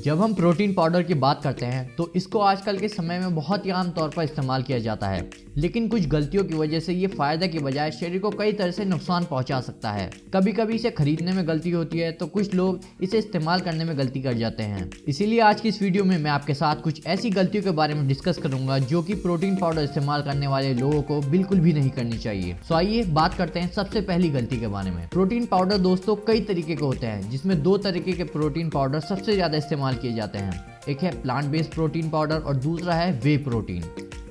जब हम protein powder की बात करते हैं तो इसको आजकल के समय में बहुत ही आम तौर पर इस्तेमाल किया जाता है, लेकिन कुछ गलतियों की वजह से ये फायदा की बजाय शरीर को कई तरह से नुकसान पहुंचा सकता है। कभी कभी इसे खरीदने में गलती होती है तो कुछ लोग इसे इस्तेमाल करने में गलती कर जाते हैं। इसीलिए आज की इस वीडियो में मैं आपके साथ कुछ ऐसी गलतियों के बारे में डिस्कस करूंगा जो कि प्रोटीन पाउडर इस्तेमाल करने वाले लोगों को बिल्कुल भी नहीं करनी चाहिए। तो आइए बात करते हैं सबसे पहली गलती के बारे में। प्रोटीन पाउडर दोस्तों कई तरीके के होते हैं, जिसमें दो तरीके के प्रोटीन पाउडर सबसे ज्यादा इस्तेमाल किए जाते हैं। एक है प्लांट बेस्ड प्रोटीन पाउडर और दूसरा है whey protein.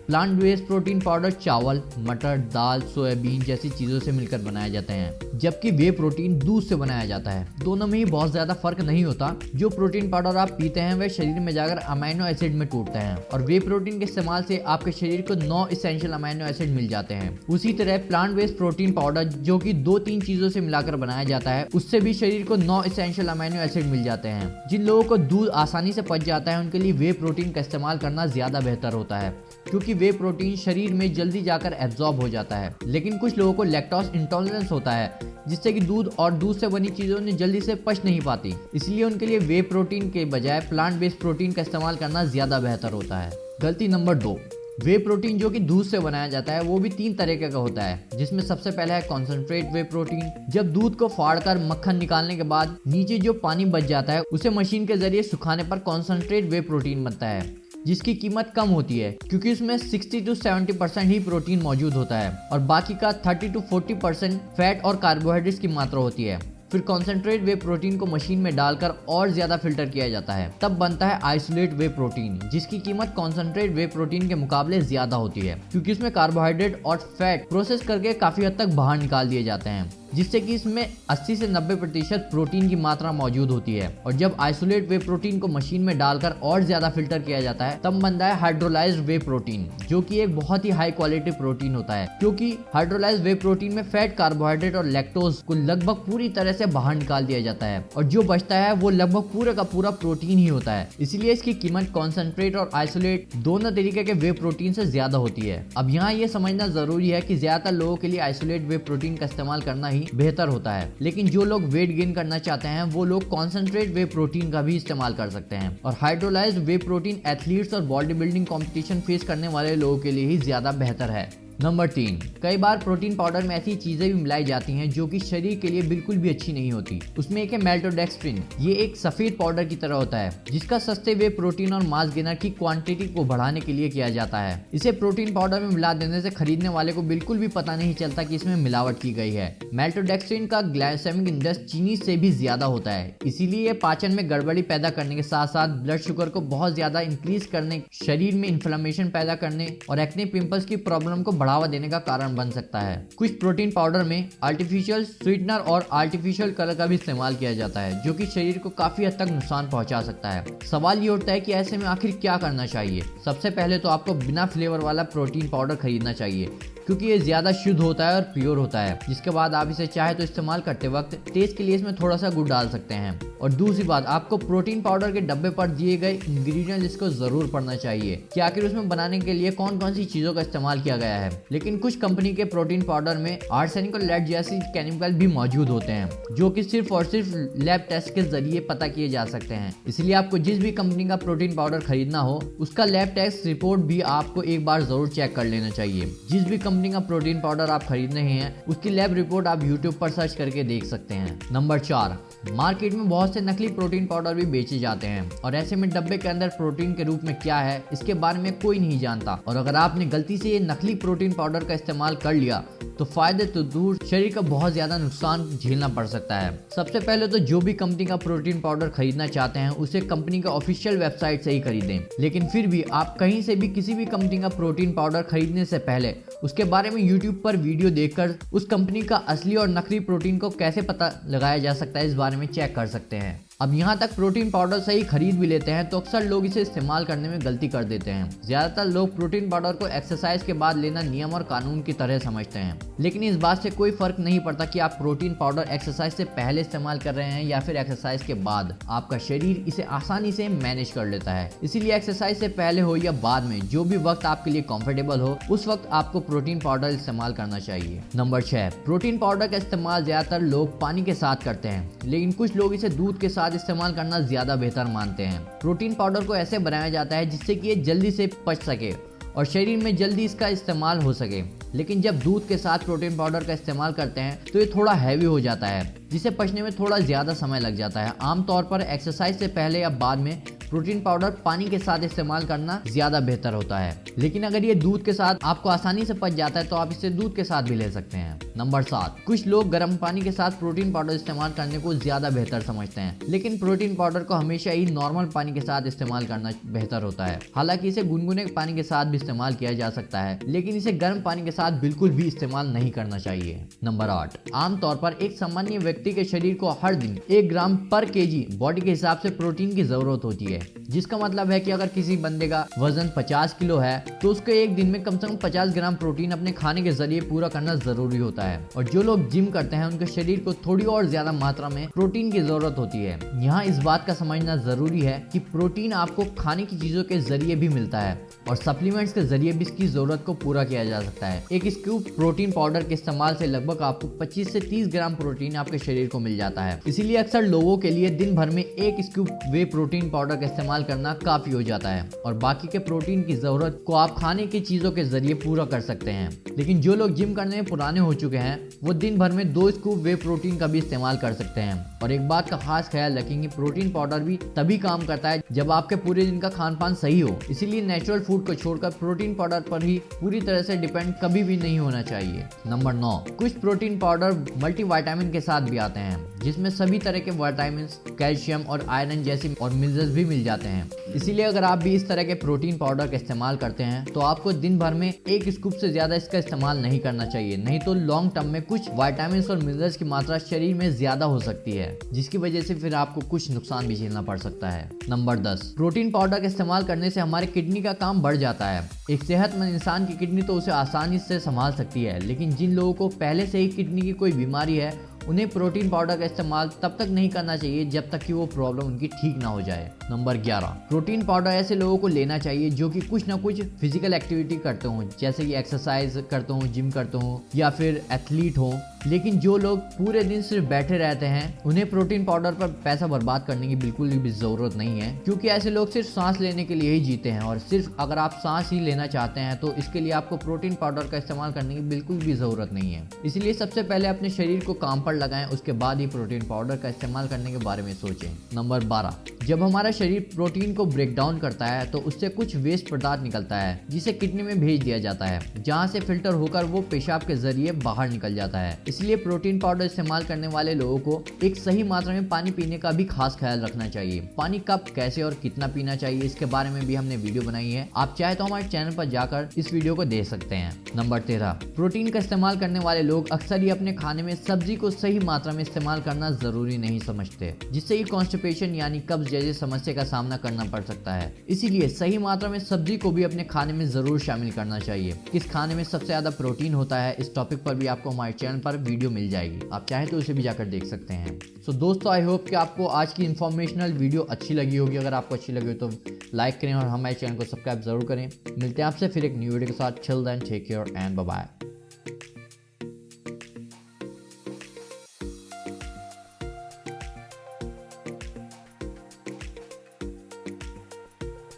Plant based protein powder चावल, मटर, दाल, सोयाबीन जैसी चीजों से मिलकर बनाए जाते हैं, जबकि वे प्रोटीन दूध से बनाया जाता है। दोनों में ही बहुत ज्यादा फर्क नहीं होता। जो प्रोटीन पाउडर आप पीते हैं वह शरीर में जाकर अमीनो एसिड में टूटते हैं और वे प्रोटीन के इस्तेमाल से आपके शरीर को 9 एसेंशियल अमीनो एसिड मिल जाते हैं। उसी तरह प्लांट बेस्ड प्रोटीन पाउडर जो कि 2-3 चीजों से मिलाकर बनाया जाता है, उससे भी शरीर को 9 एसेंशियल अमीनो एसिड मिल जाते हैं। जिन लोगों को दूध आसानी से पच जाता है उनके लिए वे प्रोटीन का इस्तेमाल करना ज्यादा बेहतर होता है, क्योंकि वे प्रोटीन शरीर में जल्दी जाकर एब्जॉर्ब हो जाता है। लेकिन कुछ लोगों को लैक्टोज इंटॉलरेंस होता है, जिससे कि दूध और दूध से बनी चीजों ने जल्दी से पच नहीं पाती, इसलिए उनके लिए वे प्रोटीन के बजाय प्लांट बेस्ड प्रोटीन का इस्तेमाल करना ज्यादा बेहतर होता है। गलती नंबर 2, वे प्रोटीन जो कि दूध से बनाया जाता है वो भी 3 तरीके का होता है, जिसमें सबसे पहला है कॉन्सेंट्रेट वे प्रोटीन। जब दूध को फाड़कर मक्खन निकालने के बाद नीचे जो पानी बच जाता है उसे मशीन के जरिए सुखाने पर कॉन्सेंट्रेट वे प्रोटीन बनता है, जिसकी कीमत कम होती है क्योंकि उसमें 60 से 70% ही प्रोटीन मौजूद होता है और बाकी का 30 से 40% फैट और कार्बोहाइड्रेट्स की मात्रा होती है। फिर कॉन्सेंट्रेट वे प्रोटीन को मशीन में डालकर और ज्यादा फिल्टर किया जाता है, तब बनता है आइसोलेट वे प्रोटीन, जिसकी कीमत कॉन्सेंट्रेट वे प्रोटीन के मुकाबले ज्यादा होती है, क्योंकि इसमें कार्बोहाइड्रेट और फैट प्रोसेस करके काफी हद तक बाहर निकाल दिए जाते हैं, जिससे कि इसमें 80 से 90% प्रोटीन की मात्रा मौजूद होती है। और जब आइसोलेट वे प्रोटीन को मशीन में डालकर और ज्यादा फिल्टर किया जाता है तब बनता है हाइड्रोलाइज्ड वे प्रोटीन, जो कि एक बहुत ही हाई क्वालिटी प्रोटीन होता है, क्योंकि हाइड्रोलाइज्ड वे प्रोटीन में फैट, कार्बोहाइड्रेट और लैक्टोज को लगभग पूरी तरह से बाहर निकाल दिया जाता है और जो बचता है वो लगभग पूरे का पूरा प्रोटीन ही होता है। इसलिए इसकी कीमत कॉन्सेंट्रेट और आइसोलेट दोनों तरीके के वे प्रोटीन से ज्यादा होती है। अब यहाँ ये समझना जरूरी है कि ज्यादातर लोगों के लिए आइसोलेट वे प्रोटीन का इस्तेमाल करना ही बेहतर होता है, लेकिन जो लोग वेट गेन करना चाहते हैं वो लोग कॉन्सेंट्रेट वे प्रोटीन का भी इस्तेमाल कर सकते हैं। और हाइड्रोलाइज्ड वे प्रोटीन एथलीट्स और बॉडी बिल्डिंग कंपटीशन फेस करने वाले लोगों के लिए ही ज्यादा बेहतर है। नंबर 3, कई बार प्रोटीन पाउडर में ऐसी चीजें भी मिलाई जाती हैं जो कि शरीर के लिए बिल्कुल भी अच्छी नहीं होती। उसमें एक है मेल्टोडेक्स्ट्रिन। ये एक सफेद पाउडर की तरह होता है, जिसका सस्ते वे प्रोटीन और मास गेनर की क्वांटिटी को बढ़ाने के लिए किया जाता है। इसे प्रोटीन पाउडर में मिला देने से खरीदने वाले को बिल्कुल भी पता नहीं चलता कि इसमें मिलावट की गई है। मेल्टोडेक्स्ट्रिन का ग्लाइसेमिक इंडेक्स चीनी से भी ज्यादा होता है, इसीलिए ये पाचन में गड़बड़ी पैदा करने के साथ साथ ब्लड शुगर को बहुत ज्यादा इंक्रीज करने, शरीर में इन्फ्लेमेशन पैदा करने और एक्ने, पिंपल्स की प्रॉब्लम को बढ़ावा देने का कारण बन सकता है। कुछ प्रोटीन पाउडर में आर्टिफिशियल स्वीटनर और आर्टिफिशियल कलर का भी इस्तेमाल किया जाता है, जो कि शरीर को काफी हद तक नुकसान पहुंचा सकता है। सवाल ये उठता है कि ऐसे में आखिर क्या करना चाहिए। सबसे पहले तो आपको बिना फ्लेवर वाला प्रोटीन पाउडर खरीदना चाहिए, क्योंकि ये ज्यादा शुद्ध होता है और प्योर होता है। जिसके बाद आप इसे चाहे तो इस्तेमाल करते वक्त टेस्ट के लिए इसमें थोड़ा सा गुड़ डाल सकते हैं। और दूसरी बात, आपको प्रोटीन पाउडर के डब्बे पर दिए गए इंग्रेडिएंट्स लिस्ट को जरूर पढ़ना चाहिए कि आखिर उसमें बनाने के लिए कौन कौन सी चीजों का इस्तेमाल किया गया है। लेकिन कुछ कंपनी के प्रोटीन पाउडर में आर्सेनिक और लेड जैसी केमिकल भी मौजूद होते हैं, जो कि सिर्फ और सिर्फ लैब टेस्ट के जरिए पता किए जा सकते हैं। इसलिए आपको जिस भी कंपनी का प्रोटीन पाउडर खरीदना हो उसका लैब टेस्ट रिपोर्ट भी आपको एक बार जरूर चेक कर लेना चाहिए। जिस भी कंपनी का प्रोटीन पाउडर आप खरीद रहे हैं उसकी लैब रिपोर्ट आप YouTube पर सर्च करके देख सकते हैं। नंबर 4, मार्केट में बहुत से नकली प्रोटीन पाउडर भी बेचे जाते हैं और ऐसे में डब्बे के अंदर प्रोटीन के रूप में क्या है इसके बारे में कोई नहीं जानता। और अगर आपने गलती से ये नकली प्रोटीन पाउडर का इस्तेमाल कर लिया तो फायदे तो दूर, शरीर का बहुत ज्यादा नुकसान झेलना पड़ सकता है। सबसे पहले तो जो भी कंपनी का प्रोटीन पाउडर खरीदना चाहते हैं उसे कंपनी का ऑफिशियल वेबसाइट से ही खरीदें। लेकिन फिर भी आप कहीं से भी किसी भी कंपनी का प्रोटीन पाउडर खरीदने से पहले उसके बारे में YouTube पर वीडियो देखकर उस कंपनी का असली और नकली प्रोटीन को कैसे पता लगाया जा सकता है इस बारे में चेक कर सकते हैं। अब यहाँ तक प्रोटीन पाउडर सही खरीद भी लेते हैं तो अक्सर लोग इसे इस्तेमाल करने में गलती कर देते हैं। ज्यादातर लोग प्रोटीन पाउडर को एक्सरसाइज के बाद लेना नियम और कानून की तरह समझते हैं, लेकिन इस बात से कोई फर्क नहीं पड़ता कि आप प्रोटीन पाउडर एक्सरसाइज से पहले इस्तेमाल कर रहे हैं या फिर एक्सरसाइज के बाद। आपका शरीर इसे आसानी से मैनेज कर लेता है, इसीलिए एक्सरसाइज से पहले हो या बाद में जो भी वक्त आपके लिए कंफर्टेबल हो उस वक्त आपको प्रोटीन पाउडर इस्तेमाल करना चाहिए। नंबर 6, प्रोटीन पाउडर का इस्तेमाल ज्यादातर लोग पानी के साथ करते हैं, लेकिन कुछ लोग इसे दूध के साथ साथ इस्तेमाल करना ज्यादा बेहतर मानते हैं। प्रोटीन पाउडर को ऐसे बनाया जाता है जिससे कि ये जल्दी से पच सके और शरीर में जल्दी इसका इस्तेमाल हो सके। लेकिन जब दूध के साथ प्रोटीन पाउडर का इस्तेमाल करते हैं तो ये थोड़ा हैवी हो जाता है, जिसे पचने में थोड़ा ज़्यादा समय लग जाता है। आमतौर पर एक्सरसाइज से पहले या बाद में प्रोटीन पाउडर पानी के साथ इस्तेमाल करना ज़्यादा बेहतर होता है। लेकिन अगर ये दूध के साथ आपको आसानी से पच जाता है तो आप इसे दूध के साथ भी ले सकते हैं। नंबर 7, कुछ लोग गर्म पानी के साथ प्रोटीन पाउडर इस्तेमाल करने को ज़्यादा बेहतर समझते हैं, लेकिन प्रोटीन पाउडर को हमेशा ही नॉर्मल पानी के साथ इस्तेमाल करना बेहतर होता है। हालांकि इसे गुनगुने पानी के साथ भी इस्तेमाल किया जा सकता है, लेकिन इसे गर्म पानी के साथ बिल्कुल भी इस्तेमाल नहीं करना चाहिए। नंबर 8, आमतौर पर एक सामान्य व्यक्ति के शरीर को हर दिन 1 ग्राम पर केजी बॉडी के हिसाब से प्रोटीन की जरूरत होती है, जिसका मतलब है कि अगर किसी बंदे का वजन 50 किलो है तो उसको एक दिन में कम से कम 50 ग्राम प्रोटीन अपने खाने के जरिए पूरा करना जरूरी होता है। और जो लोग जिम करते हैं उनके शरीर को थोड़ी और ज्यादा मात्रा में प्रोटीन की जरूरत होती है। यहाँ इस बात का समझना जरूरी है कि प्रोटीन आपको खाने की चीजों के जरिए भी मिलता है और सप्लीमेंट्स के जरिए भी इसकी जरूरत को पूरा किया जा सकता है। एक स्कूप प्रोटीन पाउडर के इस्तेमाल से लगभग आपको 25 से 30 ग्राम प्रोटीन आपके शरीर को मिल जाता है। इसीलिए अक्सर लोगों के लिए दिन भर में 1 स्कूप वे प्रोटीन पाउडर का इस्तेमाल करना काफी हो जाता है और बाकी के प्रोटीन की जरूरत को आप खाने की चीजों के जरिए पूरा कर सकते हैं। लेकिन जो लोग जिम करने में पुराने हो चुके हैं वो दिन भर में 2 स्कूप वे प्रोटीन का भी इस्तेमाल कर सकते हैं। और एक बात का खास ख्याल रखें कि प्रोटीन पाउडर भी तभी काम करता है जब आपके पूरे दिन का खान पान सही हो। इसीलिए नेचुरल फूड को छोड़कर प्रोटीन पाउडर पर ही पूरी तरह से डिपेंड कभी भी नहीं होना चाहिए। नंबर 9, कुछ प्रोटीन पाउडर मल्टीविटामिन के साथ भी आते हैं, जिसमें सभी तरह के विटामिन, कैल्शियम और आयरन जैसी और मिनरल्स भी मिल जाते हैं। इसीलिए अगर आप भी इस तरह के प्रोटीन पाउडर का इस्तेमाल करते हैं तो आपको दिन भर में 1 स्कूप से ज्यादा इसका इस्तेमाल नहीं करना चाहिए, नहीं तो लॉन्ग टर्म में कुछ विटामिन और मिनरल्स की मात्रा शरीर में ज्यादा हो सकती है, जिसकी वजह से फिर आपको कुछ नुकसान भी झेलना पड़ सकता है। नंबर 10, प्रोटीन पाउडर का इस्तेमाल करने से हमारे किडनी का काम बढ़ जाता है। एक सेहतमंद इंसान की किडनी तो उसे आसानी से संभाल सकती है, लेकिन जिन लोगों को पहले से ही किडनी की कोई बीमारी है उन्हें प्रोटीन पाउडर का इस्तेमाल तब तक नहीं करना चाहिए जब तक कि वो प्रॉब्लम उनकी ठीक ना हो जाए। नंबर 11, प्रोटीन पाउडर ऐसे लोगों को लेना चाहिए जो कि कुछ ना कुछ फिजिकल एक्टिविटी करते हों, जैसे कि एक्सरसाइज करते हों, जिम करते हों या फिर एथलीट हों। लेकिन जो लोग पूरे दिन सिर्फ बैठे रहते हैं उन्हें प्रोटीन पाउडर पर पैसा बर्बाद करने की बिल्कुल भी जरूरत नहीं है, क्योंकि ऐसे लोग सिर्फ सांस लेने के लिए ही जीते हैं और सिर्फ अगर आप सांस ही लेना चाहते हैं तो इसके लिए आपको प्रोटीन पाउडर का इस्तेमाल करने की बिल्कुल भी जरूरत नहीं है। इसलिए सबसे पहले अपने शरीर को काम पर लगाएं, उसके बाद ही प्रोटीन पाउडर का इस्तेमाल करने के बारे में सोचें। नंबर 12, जब हमारा शरीर प्रोटीन को ब्रेक डाउन करता है तो उससे कुछ वेस्ट पदार्थ निकलता है जिसे किडनी में भेज दिया जाता है, जहां से फिल्टर होकर वो पेशाब के जरिए बाहर निकल जाता है। इसलिए प्रोटीन पाउडर इस्तेमाल करने वाले लोगों को एक सही मात्रा में पानी पीने का भी खास ख्याल रखना चाहिए। पानी कब, कैसे और कितना पीना चाहिए इसके बारे में भी हमने वीडियो बनाई है, आप चाहे तो हमारे चैनल पर जाकर इस वीडियो को देख सकते हैं। नंबर 13, प्रोटीन का इस्तेमाल करने वाले लोग अक्सर ही अपने खाने में सब्जी को सही मात्रा में इस्तेमाल करना जरूरी नहीं समझते, जिससे ही कॉन्स्टिपेशन यानी कब्ज जैसी समस्या का सामना करना पड़ सकता है। इसीलिए सही मात्रा में सब्जी को भी अपने खाने में जरूर शामिल करना चाहिए। किस खाने में सबसे ज्यादा प्रोटीन होता है इस टॉपिक पर भी आपको हमारे चैनल पर वीडियो मिल जाएगी, आप चाहे तो उसे भी जाकर देख सकते हैं। सो दोस्तों, आई होप कि आपको आज की इन्फॉर्मेशनल वीडियो अच्छी लगी होगी। अगर आपको अच्छी लगी हो तो लाइक करें और हमारे चैनल को सब्सक्राइब जरूर करें। मिलते हैं आपसे फिर एक न्यू वीडियो के साथ। Till then take care and bye bye.